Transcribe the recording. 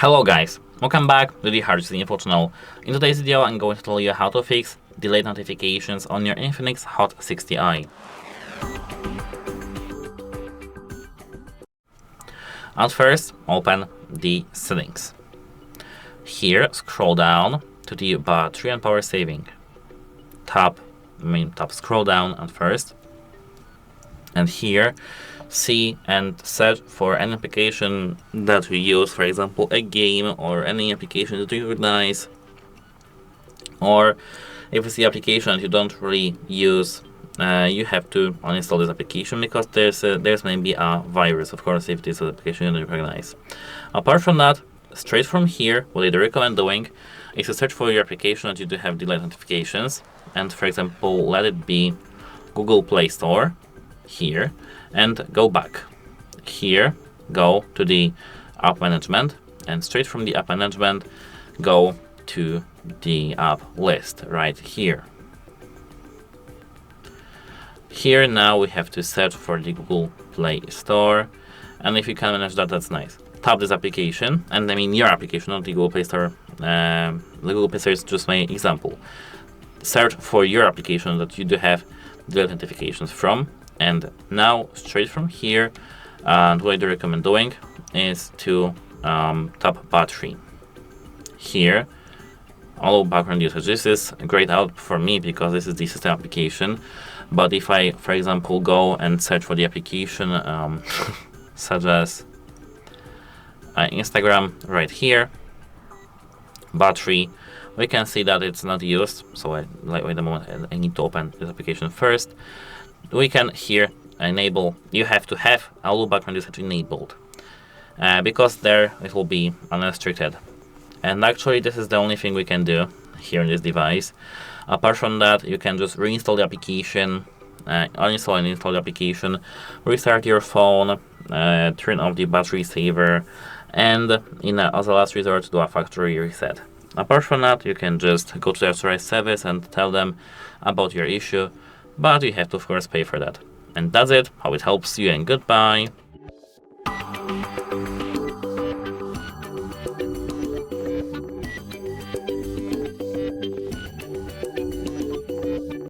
Hello guys, welcome back to the HardReset.Info channel. In today's video I'm going to tell you how to fix delayed notifications on your INFINIX Hot 60i. At first, open the settings. Here, scroll down to the battery and power saving. Tap scroll down at first. And here, see and search for an application that you use, for example, a game or any application that you recognize. Or if you see application that you don't really use, you have to uninstall this application because there's maybe a virus, of course, if this is an application you don't recognize. Apart from that, straight from here, what I recommend doing is to search for your application that you do have delayed notifications, and for example, let it be Google Play Store here, and go back. Here, go to the app management, and straight from the app management, go to the app list right here. Here now we have to search for the Google Play Store, and if you can manage that, that's nice. Tap this application, and I mean your application, not the Google Play Store. The Google Play Store is just my example. Search for your application that you do have delayed notifications from, and now straight from here, and what I do recommend doing is to tap battery. Here, allow background usage. This is a great help for me because this is the system application. But if I, for example, go and search for the application such as Instagram right here, battery, we can see that it's not used. So wait a moment, I need to open this application first. We can here enable, you have to have allow background usage enabled because there it will be unrestricted. And actually this is the only thing we can do here in this device. Apart from that, you can just reinstall the application, uninstall and install the application, restart your phone, turn off the battery saver, and as a last resort, do a factory reset. Apart from that, you can just go to the authorized service and tell them about your issue, but you have to of course pay for that. And that's it, hope it helps you, and goodbye.